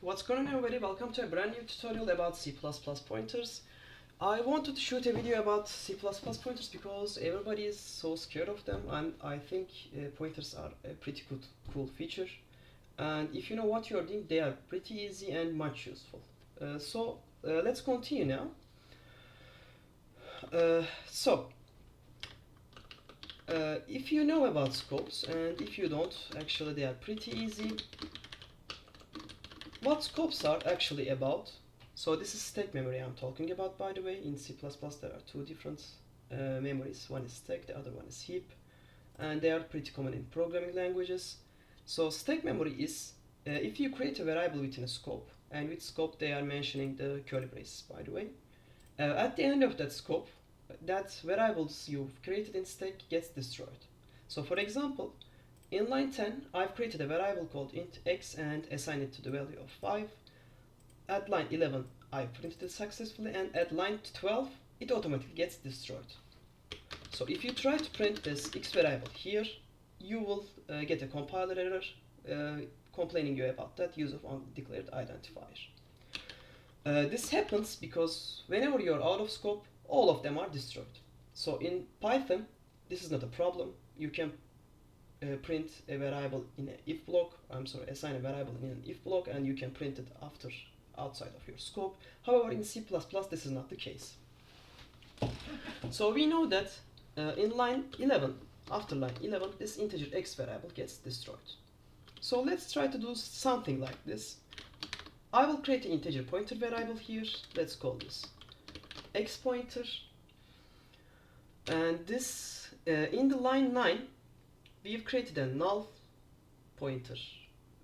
What's going on, everybody? Welcome to a brand new tutorial about C++ pointers. I wanted to shoot a video about C++ pointers because everybody is so scared of them, and I think pointers are a pretty cool feature. And if you know what you're doing, they are pretty easy and much useful. Let's continue now. If you know about scopes, and if you don't, actually they are pretty easy. What scopes are actually about? So this is stack memory I'm talking about, by the way. In C++ there are two different memories. One is stack, the other one is heap, and they are pretty common in programming languages. So stack memory is if you create a variable within a scope, and with scope they are mentioning the curly braces, by the way. At the end of that scope, that variables you've created in stack gets destroyed. So for example, in line 10, I've created a variable called int x and assigned it to the value of 5. At line 11, I printed it successfully, and at line 12, it automatically gets destroyed. So if you try to print this x variable here, you will get a compiler error complaining you about that use of undeclared identifier. This happens because whenever you're out of scope, all of them are destroyed. So in Python, this is not a problem. You can print a variable in an if block, assign a variable in an if block, and you can print it outside of your scope. However, in C++, this is not the case. So we know that in line 11, after line 11, this integer x variable gets destroyed. So let's try to do something like this. I will create an integer pointer variable here. Let's call this x pointer. And this, in the line 9, we've created a null pointer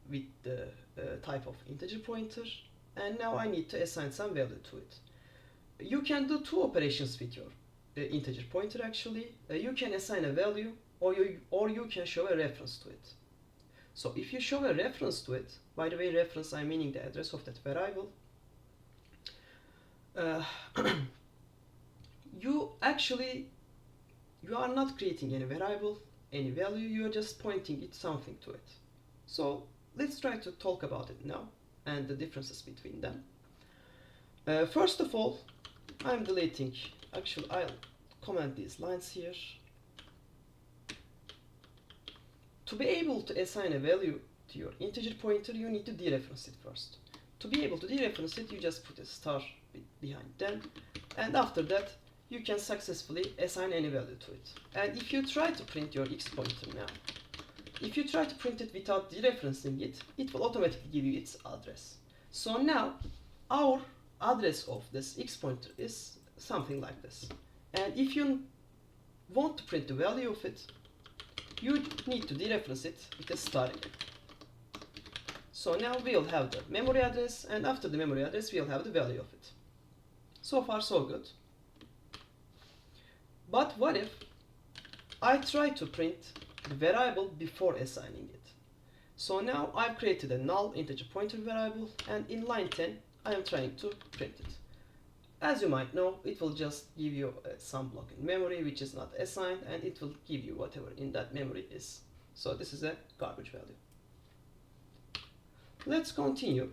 with the type of integer pointer, and now I need to assign some value to it. You can do two operations with your integer pointer actually. You can assign a value, or you can show a reference to it. So if you show a reference to it, by the way, reference I'm meaning the address of that variable, you are not creating any variable, any value, you are just pointing it something to it. So let's try to talk about it now and the differences between them. First of all, I'm deleting, actually I'll comment these lines here. To be able to assign a value to your integer pointer, you need to dereference it first. To be able to dereference it, you just put a star behind them, and after that you can successfully assign any value to it. And if you try to print your x pointer now, if you try to print it without dereferencing it, it will automatically give you its address. So now our address of this x pointer is something like this. And if you want to print the value of it, you need to dereference it with a star again. So now we'll have the memory address, and after the memory address we'll have the value of it. So far so good. But what if I try to print the variable before assigning it? So now I've created a null integer pointer variable, and in line 10 I am trying to print it. As you might know, it will just give you some block in memory which is not assigned, and it will give you whatever in that memory is. So this is a garbage value. Let's continue.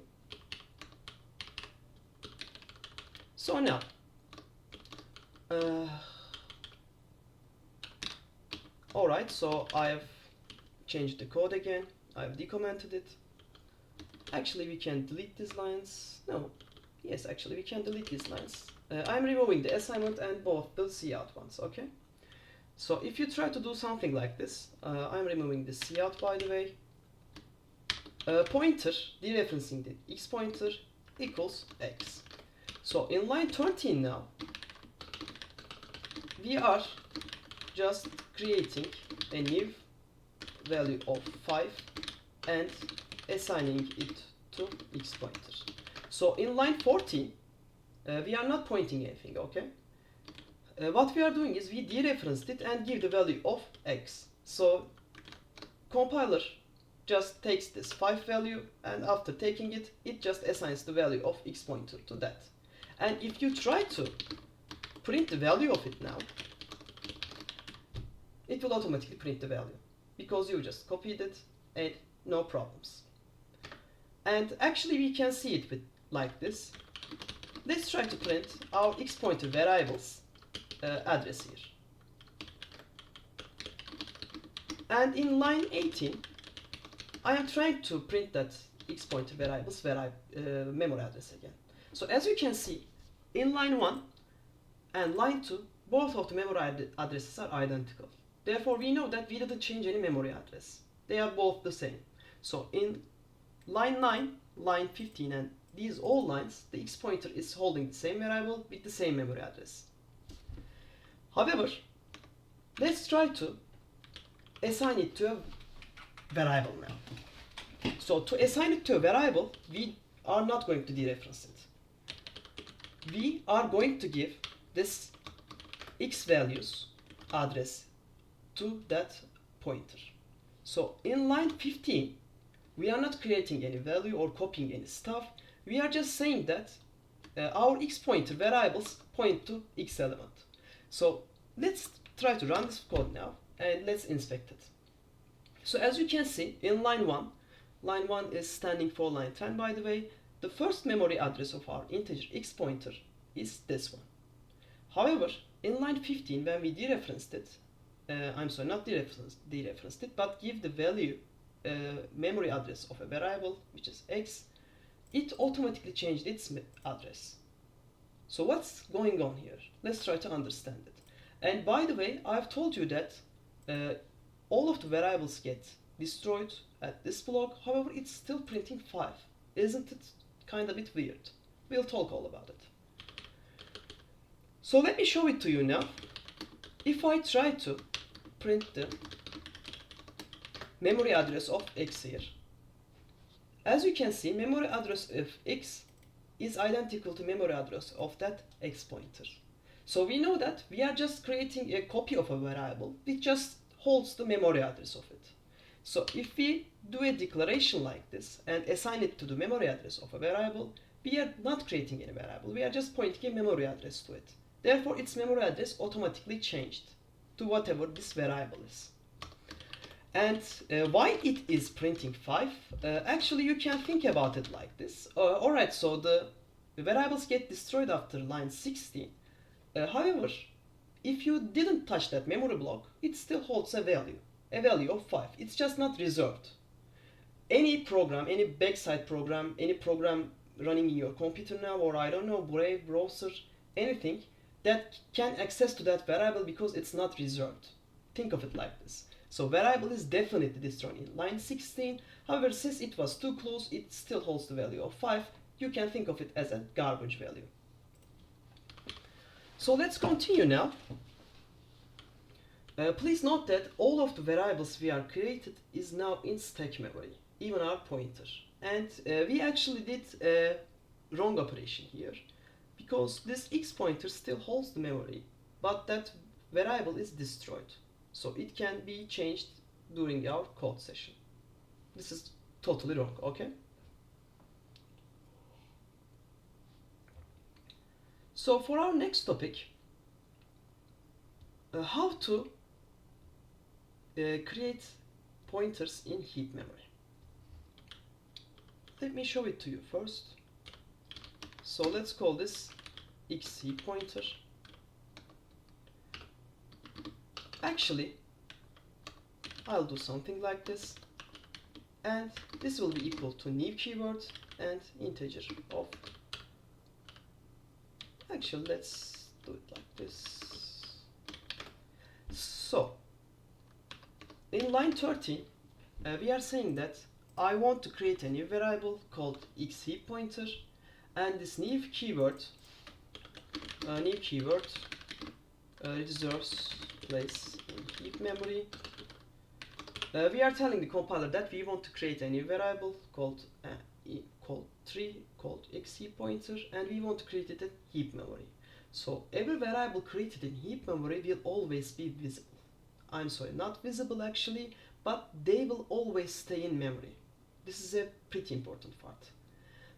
So now alright, so I've changed the code again, I've decommented it. Actually we can delete these lines. No, yes, actually we can delete these lines. I'm removing the assignment and both the cout ones, okay? So if you try to do something like this, I'm removing the cout, by the way. Pointer, dereferencing the x pointer, equals x. So in line 13 now, we are just creating a new value of 5 and assigning it to x pointer. So in line 14, we are not pointing anything, okay? What we are doing is we dereferenced it and give the value of x. So compiler just takes this 5 value, and after taking it, it just assigns the value of x pointer to that. And if you try to print the value of it now, it will automatically print the value because you just copied it and no problems. And actually we can see it with like this. Let's try to print our x pointer variables address here. And in line 18, I am trying to print that x pointer variables memory address again. So as you can see, in line 1 and line 2, both of the memory addresses are identical. Therefore, we know that we didn't change any memory address. They are both the same. So in line 9, line 15, and these all lines, the x pointer is holding the same variable with the same memory address. However, let's try to assign it to a variable now. So to assign it to a variable, we are not going to dereference it. We are going to give this x values address to that pointer. So in line 15, we are not creating any value or copying any stuff. We are just saying that our x pointer variables point to x element. So let's try to run this code now and let's inspect it. So as you can see, in line 1 is standing for line 10 by the way, the first memory address of our integer x pointer is this one. However, in line 15, when we dereferenced it, not dereferenced it, but give the value memory address of a variable, which is x, it automatically changed its address. So what's going on here? Let's try to understand it. And by the way, I've told you that all of the variables get destroyed at this block. However, it's still printing 5. Isn't it kind of a bit weird? We'll talk all about it. So let me show it to you now. If I try to print the memory address of x here, as you can see, memory address of x is identical to memory address of that x pointer. So we know that we are just creating a copy of a variable which just holds the memory address of it. So if we do a declaration like this and assign it to the memory address of a variable, we are not creating any variable, we are just pointing a memory address to it. Therefore, its memory address automatically changed to whatever this variable is. And why it is printing 5? Actually, you can think about it like this. Alright, so the variables get destroyed after line 16. However, if you didn't touch that memory block, it still holds a value of 5. It's just not reserved. Any program, any backside program, any program running in your computer now, or I don't know, Brave, browser, anything that can access to that variable because it's not reserved. Think of it like this. So variable is definitely destroyed in line 16. However, since it was too close, it still holds the value of 5. You can think of it as a garbage value. So let's continue now. Please note that all of the variables we are created is now in stack memory, even our pointer. And we actually did a wrong operation here, because this x pointer still holds the memory, but that variable is destroyed. So it can be changed during our code session. This is totally wrong, okay? So for our next topic, how to create pointers in heap memory. Let me show it to you first. So let's call this x heap pointer. Actually, I'll do something like this, and this will be equal to new keyword and integer of. Actually, let's do it like this. So in line 13, we are saying that I want to create a new variable called x heap pointer, and this new keyword reserves place in heap memory. We are telling the compiler that we want to create a new variable called x heap pointer, and we want to create it in heap memory. So every variable created in heap memory will always be visible. I'm sorry, not visible actually, but they will always stay in memory. This is a pretty important part.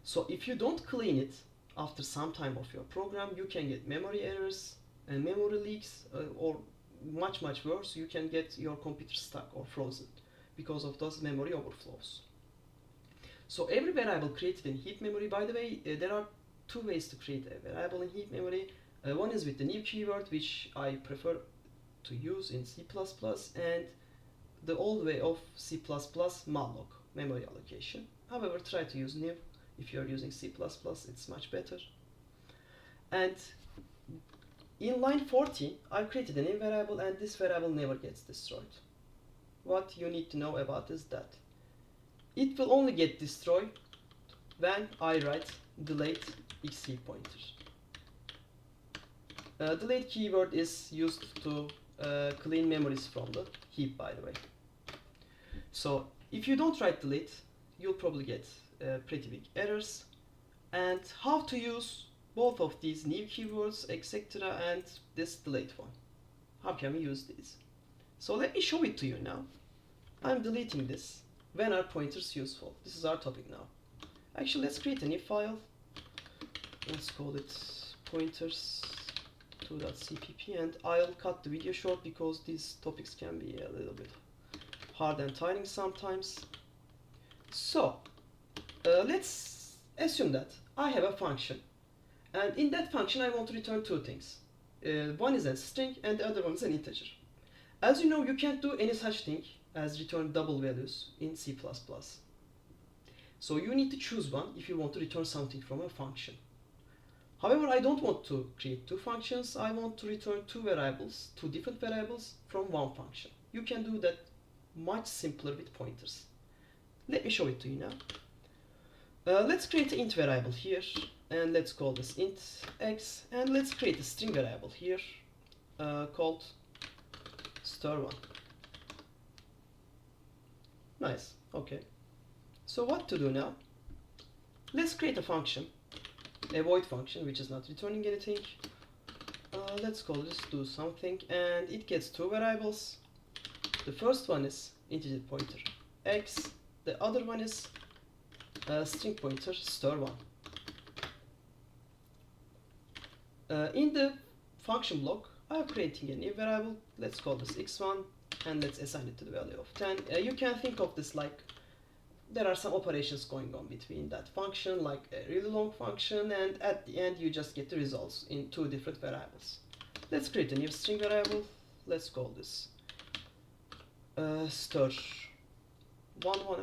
So if you don't clean it after some time of your program, you can get memory errors and memory leaks, or much worse, you can get your computer stuck or frozen because of those memory overflows. So every variable created in heap memory, by the way, there are two ways to create a variable in heap memory. One is with the new keyword, which I prefer to use in C++, and the old way of C++ malloc, memory allocation. However, try to use new. If you are using C++, it's much better. And in line 40, I created a new variable, and this variable never gets destroyed. What you need to know about is that it will only get destroyed when I write delete xheap pointer. Delete keyword is used to clean memories from the heap, by the way. So if you don't write delete, you'll probably get pretty big errors. And how to use both of these new keywords, etc., and this delete one. How can we use these? So let me show it to you now. I'm deleting this. When are pointers useful? This is our topic now. Actually, let's create a new file. Let's call it pointers2.cpp, and I'll cut the video short because these topics can be a little bit hard and tiring sometimes. So let's assume that I have a function, and in that function I want to return two things. One is a string and the other one is an integer. As you know, you can't do any such thing as return double values in C++. So you need to choose one if you want to return something from a function. However, I don't want to create two functions. I want to return two different variables from one function. You can do that much simpler with pointers. Let me show it to you now. Let's create an int variable here, and let's call this int x, and let's create a string variable here called star1. Nice, okay. So what to do now? Let's create a function, a void function, which is not returning anything. Let's call this do something, and it gets two variables. The first one is integer pointer x, the other one is string pointer star1. In the function block, I am creating a new variable. Let's call this x1, and let's assign it to the value of 10. You can think of this like there are some operations going on between that function, like a really long function, and at the end you just get the results in two different variables. Let's create a new string variable. Let's call this star11,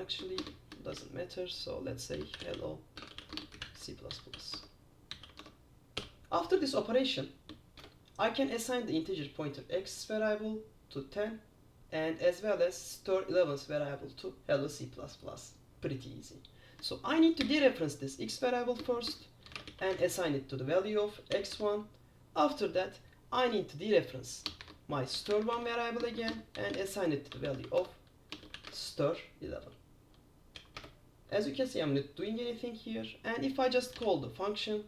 actually doesn't matter, so let's say hello C++. After this operation, I can assign the integer pointer x variable to 10, and as well as star11's variable to hello C++. Pretty easy. So I need to dereference this x variable first and assign it to the value of x1. After that, I need to dereference my star1 variable again and assign it to the value of star11. As you can see, I'm not doing anything here, and if I just call the function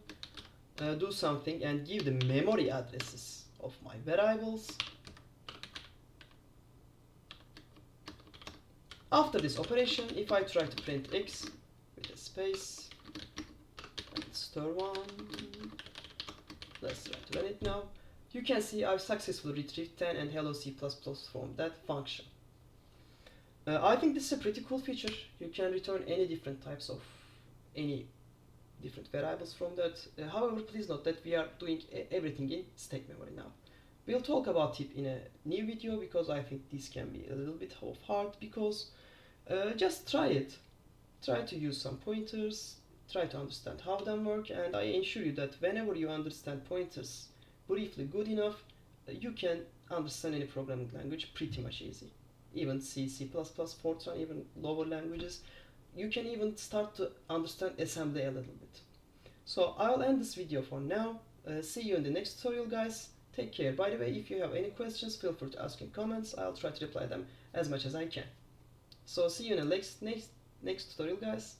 do something and give the memory addresses of my variables, after this operation, if I try to print x with a space and star1, let's try to run it now, you can see I've successfully retrieved 10 and hello C++ from that function. I think this is a pretty cool feature. You can return any different types of any different variables from that. However, please note that we are doing everything in stack memory now. We'll talk about it in a new video because I think this can be a little bit hard, because just try it. Try to use some pointers, try to understand how them work, and I assure you that whenever you understand pointers briefly good enough, you can understand any programming language pretty much easy. Even C, C++, Fortran, even lower languages. You can even start to understand assembly a little bit. So I'll end this video for now. See you in the next tutorial, guys. Take care. By the way, if you have any questions, feel free to ask in comments. I'll try to reply them as much as I can. So see you in the next tutorial, guys.